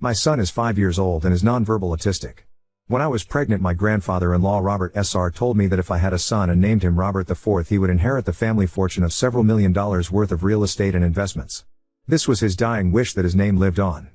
My son is 5 years old and is nonverbal autistic. When I was pregnant, my grandfather-in-law Robert S.R. told me that if I had a son and named him Robert IV, he would inherit the family fortune of several $1,000,000 worth of real estate and investments. This was his dying wish that his name lived on.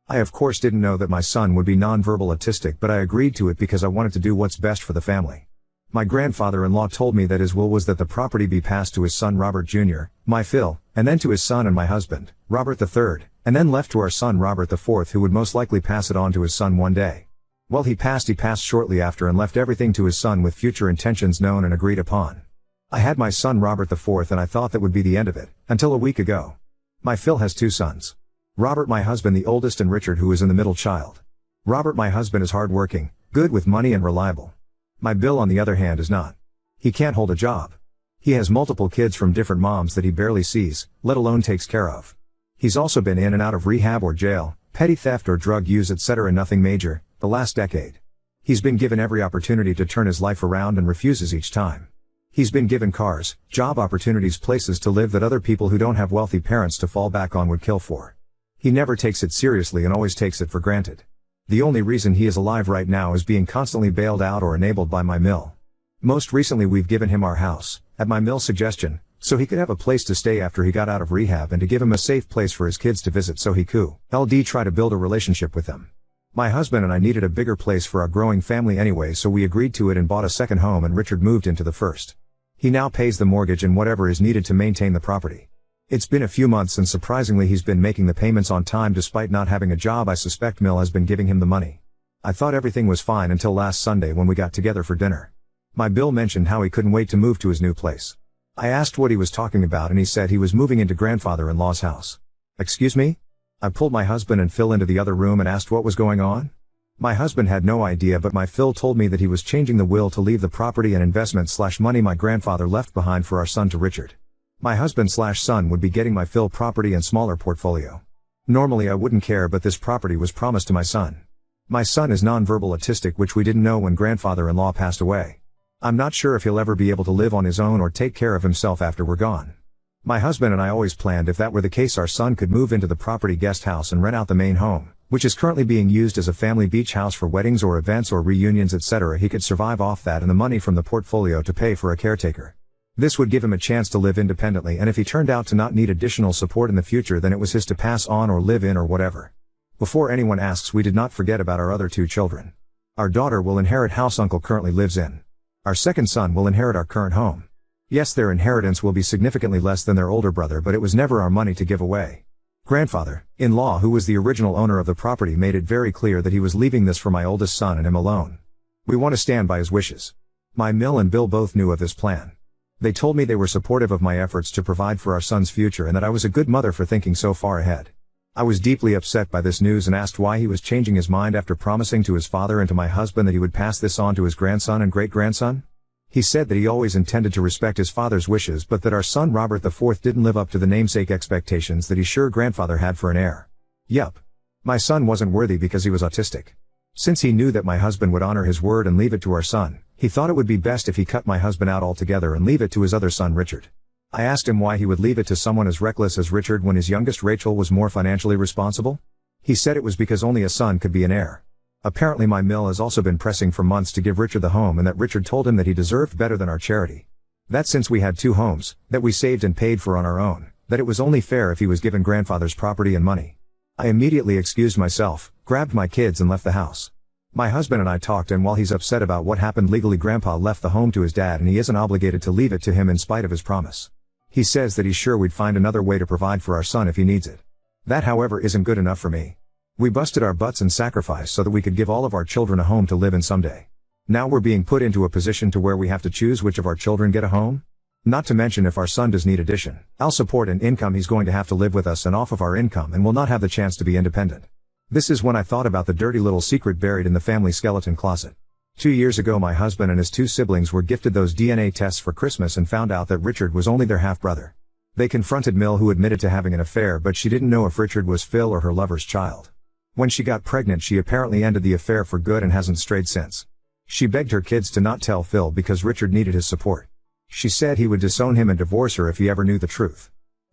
I of course didn't know that my son would be nonverbal autistic, but I agreed to it because I wanted to do what's best for the family. My grandfather-in-law told me that his will was that the property be passed to his son Robert Jr., my Phil, and then to his son and my husband, Robert III, and then left to our son Robert IV, who would most likely pass it on to his son one day. Well, he passed shortly after and left everything to his son with future intentions known and agreed upon. I had my son Robert IV and I thought that would be the end of it, until a week ago. My Phil has 2 sons. Robert, my husband, the oldest, and Richard, who is in the middle child. Robert, my husband, is hardworking, good with money and reliable. My Bill, on the other hand, is not. He can't hold a job. He has multiple kids from different moms that he barely sees, let alone takes care of. He's also been in and out of rehab or jail, petty theft or drug use, etc., nothing major, the last decade. He's been given every opportunity to turn his life around and refuses each time. He's been given cars, job opportunities, places to live that other people who don't have wealthy parents to fall back on would kill for. He never takes it seriously and always takes it for granted. The only reason he is alive right now is being constantly bailed out or enabled by my mill. Most recently we've given him our house, at my mill's suggestion, so he could have a place to stay after he got out of rehab and to give him a safe place for his kids to visit so he could try to build a relationship with them. My husband and I needed a bigger place for our growing family anyway, so we agreed to it and bought a second home, and Richard moved into the first. He now pays the mortgage and whatever is needed to maintain the property. It's been a few months and surprisingly he's been making the payments on time despite not having a job. I suspect Mill has been giving him the money. I thought everything was fine until last Sunday when we got together for dinner. My Bill mentioned how he couldn't wait to move to his new place. I asked what he was talking about and he said he was moving into grandfather-in-law's house. Excuse me? I pulled my husband and Phil into the other room and asked what was going on. My husband had no idea, but my Phil told me that he was changing the will to leave the property and investment/money my grandfather left behind for our son to Richard. My husband/son would be getting my Phil property and smaller portfolio. Normally I wouldn't care, but this property was promised to my son. My son is nonverbal autistic, which we didn't know when grandfather-in-law passed away. I'm not sure if he'll ever be able to live on his own or take care of himself after we're gone. My husband and I always planned if that were the case our son could move into the property guest house and rent out the main home, which is currently being used as a family beach house for weddings or events or reunions, etc. He could survive off that and the money from the portfolio to pay for a caretaker. This would give him a chance to live independently, and if he turned out to not need additional support in the future, then it was his to pass on or live in or whatever. Before anyone asks, we did not forget about our other 2 children. Our daughter will inherit house uncle currently lives in. Our second son will inherit our current home. Yes, their inheritance will be significantly less than their older brother, but it was never our money to give away. Grandfather-in-law, who was the original owner of the property, made it very clear that he was leaving this for my oldest son and him alone. We want to stand by his wishes. My Mill and Bill both knew of this plan. They told me they were supportive of my efforts to provide for our son's future and that I was a good mother for thinking so far ahead. I was deeply upset by this news and asked why he was changing his mind after promising to his father and to my husband that he would pass this on to his grandson and great-grandson. He said that he always intended to respect his father's wishes, but that our son Robert IV didn't live up to the namesake expectations that he's sure grandfather had for an heir. Yup. My son wasn't worthy because he was autistic. Since he knew that my husband would honor his word and leave it to our son, he thought it would be best if he cut my husband out altogether and leave it to his other son Richard. I asked him why he would leave it to someone as reckless as Richard when his youngest Rachel was more financially responsible. He said it was because only a son could be an heir. Apparently my Mill has also been pressing for months to give Richard the home, and that Richard told him that he deserved better than our charity. That since we had 2 homes, that we saved and paid for on our own, that it was only fair if he was given grandfather's property and money. I immediately excused myself, grabbed my kids and left the house. My husband and I talked, and while he's upset about what happened legally, Grandpa left the home to his dad and he isn't obligated to leave it to him in spite of his promise. He says that he's sure we'd find another way to provide for our son if he needs it. That, however, isn't good enough for me. We busted our butts and sacrificed so that we could give all of our children a home to live in someday. Now we're being put into a position to where we have to choose which of our children get a home? Not to mention, if our son does need addition, I'll support an income, he's going to have to live with us and off of our income and will not have the chance to be independent. This is when I thought about the dirty little secret buried in the family skeleton closet. 2 years ago my husband and his 2 siblings were gifted those DNA tests for Christmas and found out that Richard was only their half-brother. They confronted Mill, who admitted to having an affair, but she didn't know if Richard was Phil or her lover's child. When she got pregnant, she apparently ended the affair for good and hasn't strayed since. She begged her kids to not tell Phil because Richard needed his support. She said he would disown him and divorce her if he ever knew the truth.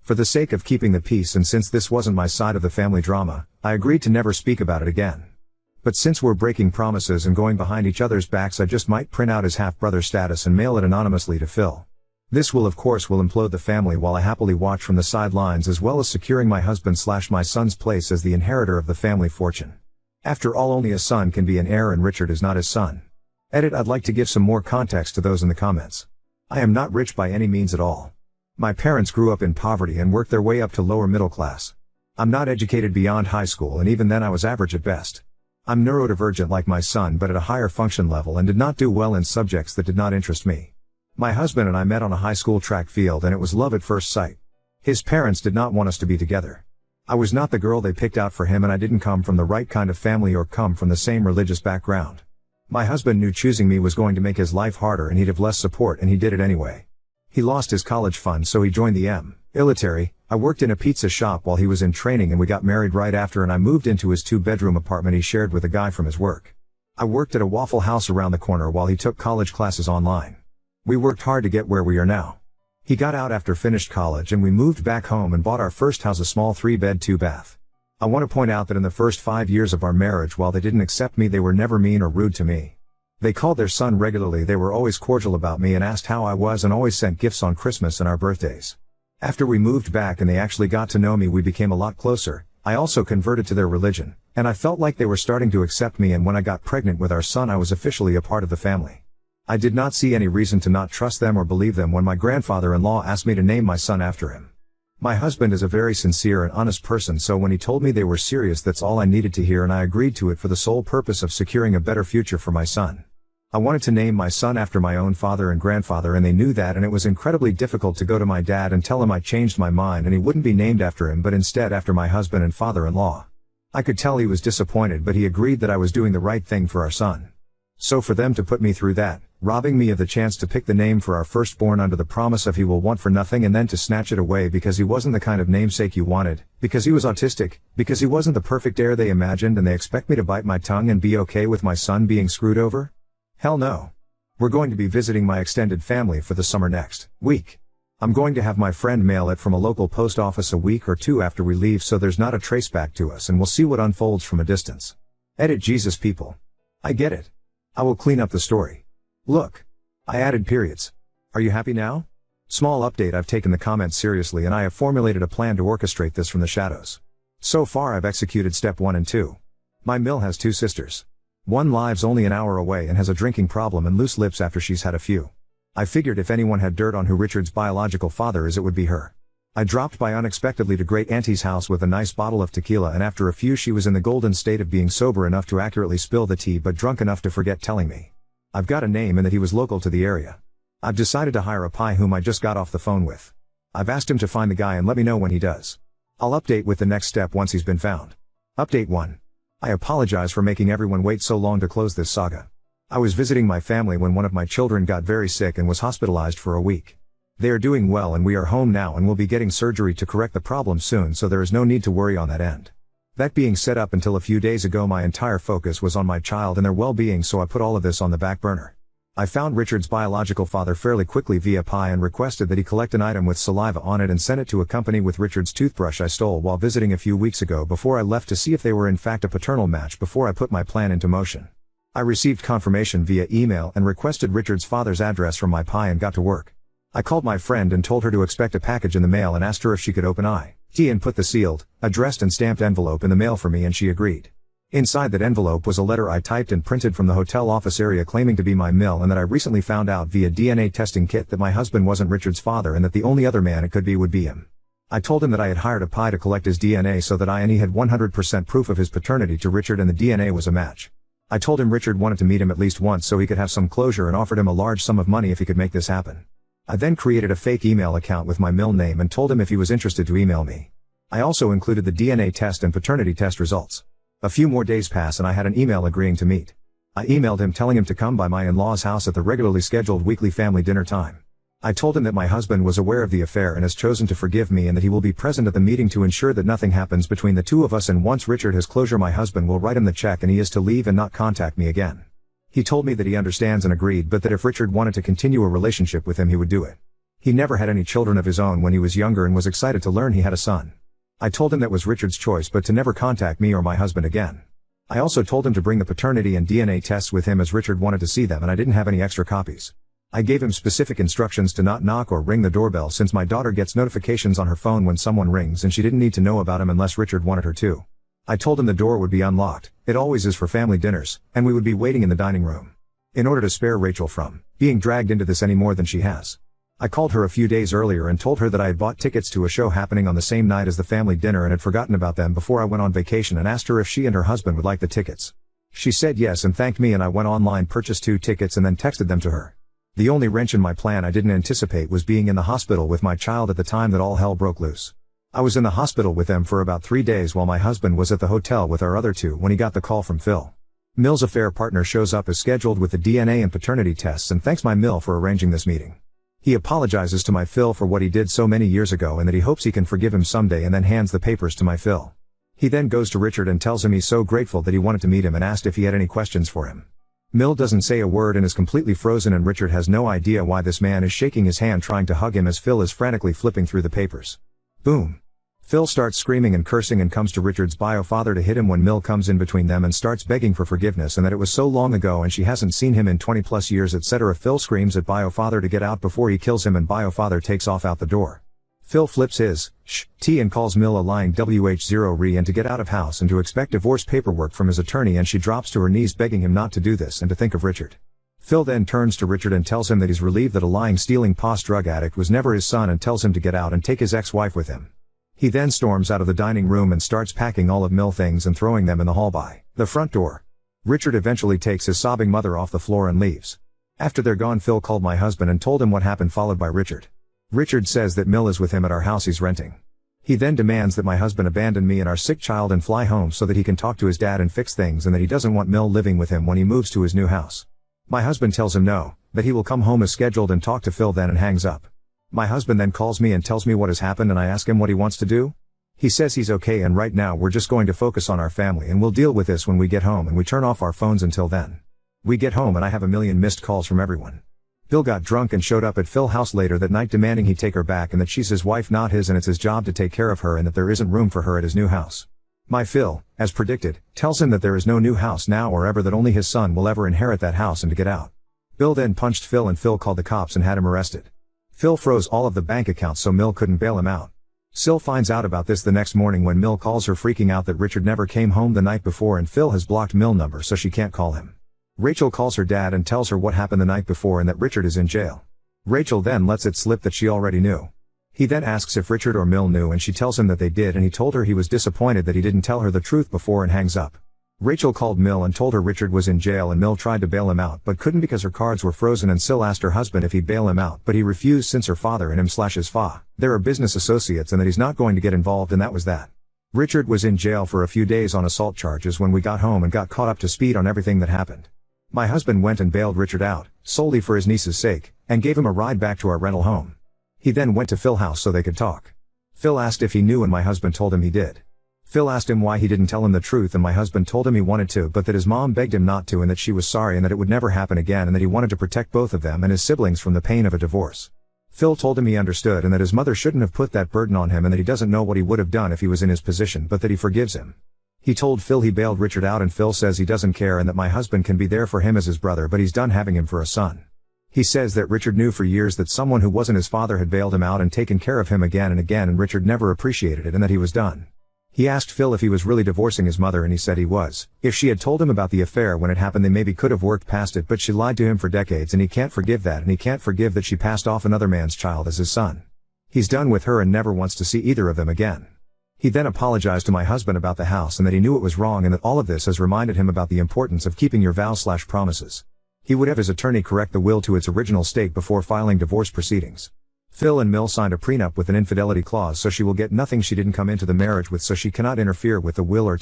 For the sake of keeping the peace and since this wasn't my side of the family drama, I agreed to never speak about it again. But since we're breaking promises and going behind each other's backs, I just might print out his half-brother status and mail it anonymously to Phil. This will implode the family while I happily watch from the sidelines, as well as securing my husband/my son's place as the inheritor of the family fortune. After all, only a son can be an heir and Richard is not his son. Edit: I'd like to give some more context to those in the comments. I am not rich by any means at all. My parents grew up in poverty and worked their way up to lower middle class. I'm not educated beyond high school, and even then I was average at best. I'm neurodivergent like my son, but at a higher function level, and did not do well in subjects that did not interest me. My husband and I met on a high school track field, and it was love at first sight. His parents did not want us to be together. I was not the girl they picked out for him, and I didn't come from the right kind of family or come from the same religious background. My husband knew choosing me was going to make his life harder and he'd have less support, and he did it anyway. He lost his college fund, so he joined the military. I worked in a pizza shop while he was in training, and we got married right after, and I moved into his 2-bedroom apartment he shared with a guy from his work. I worked at a Waffle House around the corner while he took college classes online. We worked hard to get where we are now. He got out after finished college and we moved back home and bought our first house, a small 3-bed 2-bath. I want to point out that in the first 5 years of our marriage, while they didn't accept me, they were never mean or rude to me. They called their son regularly, they were always cordial about me and asked how I was, and always sent gifts on Christmas and our birthdays. After we moved back and they actually got to know me, we became a lot closer. I also converted to their religion, and I felt like they were starting to accept me, and when I got pregnant with our son, I was officially a part of the family. I did not see any reason to not trust them or believe them when my grandfather-in-law asked me to name my son after him. My husband is a very sincere and honest person, so when he told me they were serious, that's all I needed to hear, and I agreed to it for the sole purpose of securing a better future for my son. I wanted to name my son after my own father and grandfather, and they knew that, and it was incredibly difficult to go to my dad and tell him I changed my mind and he wouldn't be named after him but instead after my husband and father-in-law. I could tell he was disappointed, but he agreed that I was doing the right thing for our son. So for them to put me through that, robbing me of the chance to pick the name for our firstborn under the promise of he will want for nothing, and then to snatch it away because he wasn't the kind of namesake you wanted, because he was autistic, because he wasn't the perfect heir they imagined, and they expect me to bite my tongue and be okay with my son being screwed over? Hell no. We're going to be visiting my extended family for the summer next week. I'm going to have my friend mail it from a local post office a week or two after we leave, so there's not a traceback to us, and we'll see what unfolds from a distance. Edit: Jesus people. I get it. I will clean up the story. Look. I added periods. Are you happy now? Small update: I've taken the comments seriously and I have formulated a plan to orchestrate this from the shadows. So far I've executed step 1 and 2. My mill has 2 sisters. One lives only an hour away and has a drinking problem and loose lips after she's had a few. I figured if anyone had dirt on who Richard's biological father is, it would be her. I dropped by unexpectedly to Great Auntie's house with a nice bottle of tequila, and after a few she was in the golden state of being sober enough to accurately spill the tea but drunk enough to forget telling me. I've got a name and that he was local to the area. I've decided to hire a pie whom I just got off the phone with. I've asked him to find the guy and let me know when he does. I'll update with the next step once he's been found. Update 1. I apologize for making everyone wait so long to close this saga. I was visiting my family when one of my children got very sick and was hospitalized for a week. They are doing well and we are home now and will be getting surgery to correct the problem soon, so there is no need to worry on that end. That being said, up until a few days ago my entire focus was on my child and their well-being, so I put all of this on the back burner. I found Richard's biological father fairly quickly via Pi and requested that he collect an item with saliva on it and send it to a company with Richard's toothbrush I stole while visiting a few weeks ago before I left to see if they were in fact a paternal match before I put my plan into motion. I received confirmation via email and requested Richard's father's address from my Pi and got to work. I called my friend and told her to expect a package in the mail and asked her if she could open it and put the sealed, addressed and stamped envelope in the mail for me, and she agreed. Inside that envelope was a letter I typed and printed from the hotel office area claiming to be my mill, and that I recently found out via DNA testing kit that my husband wasn't Richard's father and that the only other man it could be would be him. I told him that I had hired a Pi to collect his DNA so that I and he had 100% proof of his paternity to Richard and the DNA was a match. I told him Richard wanted to meet him at least once so he could have some closure and offered him a large sum of money if he could make this happen. I then created a fake email account with my mill name and told him if he was interested to email me. I also included the DNA test and paternity test results. A few more days pass and I had an email agreeing to meet. I emailed him telling him to come by my in-laws' house at the regularly scheduled weekly family dinner time. I told him that my husband was aware of the affair and has chosen to forgive me and that he will be present at the meeting to ensure that nothing happens between the two of us, and once Richard has closure my husband will write him the check and he is to leave and not contact me again. He told me that he understands and agreed, but that if Richard wanted to continue a relationship with him he would do it. He never had any children of his own when he was younger and was excited to learn he had a son. I told him that was Richard's choice but to never contact me or my husband again. I also told him to bring the paternity and DNA tests with him as Richard wanted to see them and I didn't have any extra copies. I gave him specific instructions to not knock or ring the doorbell since my daughter gets notifications on her phone when someone rings and she didn't need to know about him unless Richard wanted her to. I told him the door would be unlocked, it always is for family dinners, and we would be waiting in the dining room. In order to spare Rachel from being dragged into this any more than she has. I called her a few days earlier and told her that I had bought tickets to a show happening on the same night as the family dinner and had forgotten about them before I went on vacation and asked her if she and her husband would like the tickets. She said yes and thanked me and I went online, purchased 2 tickets and then texted them to her. The only wrench in my plan I didn't anticipate was being in the hospital with my child at the time that all hell broke loose. I was in the hospital with them for about 3 days while my husband was at the hotel with our other 2 when he got the call from Phil. Mill's affair partner shows up as scheduled with the DNA and paternity tests and thanks my Mill for arranging this meeting. He apologizes to my Phil for what he did so many years ago and that he hopes he can forgive him someday and then hands the papers to my Phil. He then goes to Richard and tells him he's so grateful that he wanted to meet him and asked if he had any questions for him. Mill doesn't say a word and is completely frozen and Richard has no idea why this man is shaking his hand trying to hug him as Phil is frantically flipping through the papers. Boom. Phil starts screaming and cursing and comes to Richard's bio father to hit him when Mill comes in between them and starts begging for forgiveness and that it was so long ago and she hasn't seen him in 20 plus years etc. Phil screams at bio father to get out before he kills him and bio father takes off out the door. Phil flips his tea and calls Mill a lying wh0 and to get out of house and to expect divorce paperwork from his attorney and she drops to her knees begging him not to do this and to think of Richard. Phil then turns to Richard and tells him that he's relieved that a lying stealing drug addict was never his son and tells him to get out and take his ex-wife with him. He then storms out of the dining room and starts packing all of Mill things and throwing them in the hall by the front door. Richard eventually takes his sobbing mother off the floor and leaves. After they're gone, Phil called my husband and told him what happened, followed by Richard. Richard says that Mill is with him at our house he's renting. He then demands that my husband abandon me and our sick child and fly home so that he can talk to his dad and fix things and that he doesn't want Mill living with him when he moves to his new house. My husband tells him no, that he will come home as scheduled and talk to Phil then and hangs up. My husband then calls me and tells me what has happened and I ask him what he wants to do. He says he's okay and right now we're just going to focus on our family and we'll deal with this when we get home and we turn off our phones until then. We get home and I have a million missed calls from everyone. Bill got drunk and showed up at Phil's house later that night demanding he take her back and that she's his wife not his and it's his job to take care of her and that there isn't room for her at his new house. My Phil, as predicted, tells him that there is no new house now or ever, that only his son will ever inherit that house and to get out. Bill then punched Phil and Phil called the cops and had him arrested. Phil froze all of the bank accounts so Mill couldn't bail him out. Sil finds out about this the next morning when Mill calls her freaking out that Richard never came home the night before and Phil has blocked Mill number so she can't call him. Rachel calls her dad and tells her what happened the night before and that Richard is in jail. Rachel then lets it slip that she already knew. He then asks if Richard or Mill knew and she tells him that they did and he told her he was disappointed that he didn't tell her the truth before and hangs up. Rachel called Mill and told her Richard was in jail and Mill tried to bail him out but couldn't because her cards were frozen and Sil asked her husband if he'd bail him out but he refused since her father and him/his fa there are business associates and that he's not going to get involved and that was that. Richard was in jail for a few days on assault charges when we got home and got caught up to speed on everything that happened. My husband went and bailed Richard out, solely for his niece's sake, and gave him a ride back to our rental home. He then went to Phil's house so they could talk. Phil asked if he knew and my husband told him he did. Phil asked him why he didn't tell him the truth and my husband told him he wanted to but that his mom begged him not to and that she was sorry and that it would never happen again and that he wanted to protect both of them and his siblings from the pain of a divorce. Phil told him he understood and that his mother shouldn't have put that burden on him and that he doesn't know what he would have done if he was in his position but that he forgives him. He told Phil he bailed Richard out and Phil says he doesn't care and that my husband can be there for him as his brother but he's done having him for a son. He says that Richard knew for years that someone who wasn't his father had bailed him out and taken care of him again and Richard never appreciated it and that he was done. He asked Phil if he was really divorcing his mother and he said he was. If she had told him about the affair when it happened they maybe could have worked past it but she lied to him for decades and he can't forgive that and he can't forgive that she passed off another man's child as his son. He's done with her and never wants to see either of them again. He then apologized to my husband about the house and that he knew it was wrong and that all of this has reminded him about the importance of keeping your vows/promises. He would have his attorney correct the will to its original state before filing divorce proceedings. Phil and Mill signed a prenup with an infidelity clause so she will get nothing she didn't come into the marriage with so she cannot interfere with the will or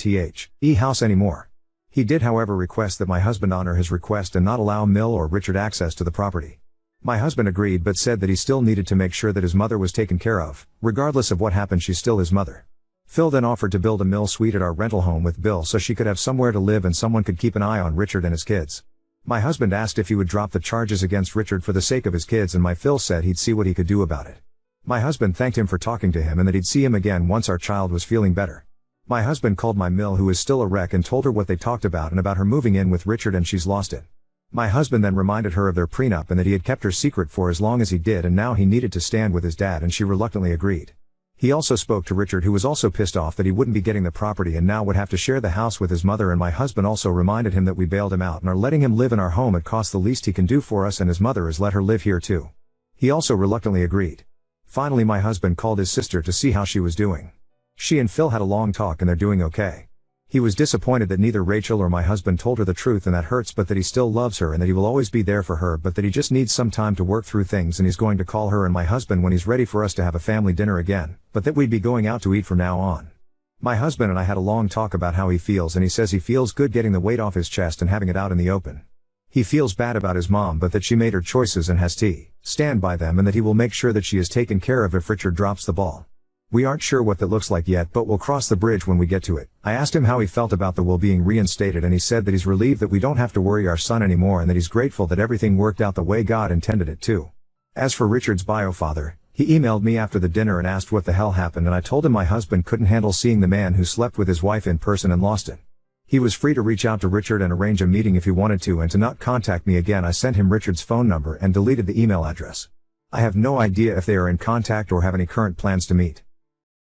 house anymore. He did however request that my husband honor his request and not allow Mill or Richard access to the property. My husband agreed but said that he still needed to make sure that his mother was taken care of. Regardless of what happened she's still his mother. Phil then offered to build a Mill suite at our rental home with Bill so she could have somewhere to live and someone could keep an eye on Richard and his kids. My husband asked if he would drop the charges against Richard for the sake of his kids, and my Phil said he'd see what he could do about it. My husband thanked him for talking to him and that he'd see him again once our child was feeling better. My husband called my Mill, who is still a wreck, and told her what they talked about and about her moving in with Richard, and she's lost it. My husband then reminded her of their prenup and that he had kept her secret for as long as he did, and now he needed to stand with his dad, and she reluctantly agreed. He also spoke to Richard, who was also pissed off that he wouldn't be getting the property and now would have to share the house with his mother, and my husband also reminded him that we bailed him out and are letting him live in our home at cost, the least he can do for us, and his mother has let her live here too. He also reluctantly agreed. Finally, my husband called his sister to see how she was doing. She and Phil had a long talk and they're doing okay. He was disappointed that neither Rachel or my husband told her the truth, and that hurts, but that he still loves her and that he will always be there for her, but that he just needs some time to work through things, and he's going to call her and my husband when he's ready for us to have a family dinner again, but that we'd be going out to eat from now on. My husband and I had a long talk about how he feels, and he says he feels good getting the weight off his chest and having it out in the open. He feels bad about his mom, but that she made her choices and has to stand by them, and that he will make sure that she is taken care of if Richard drops the ball. We aren't sure what that looks like yet, but we'll cross the bridge when we get to it. I asked him how he felt about the will being reinstated, and he said that he's relieved that we don't have to worry our son anymore, and that he's grateful that everything worked out the way God intended it to. As for Richard's biofather, he emailed me after the dinner and asked what the hell happened, and I told him my husband couldn't handle seeing the man who slept with his wife in person and lost it. He was free to reach out to Richard and arrange a meeting if he wanted to, and to not contact me again. I sent him Richard's phone number and deleted the email address. I have no idea if they are in contact or have any current plans to meet.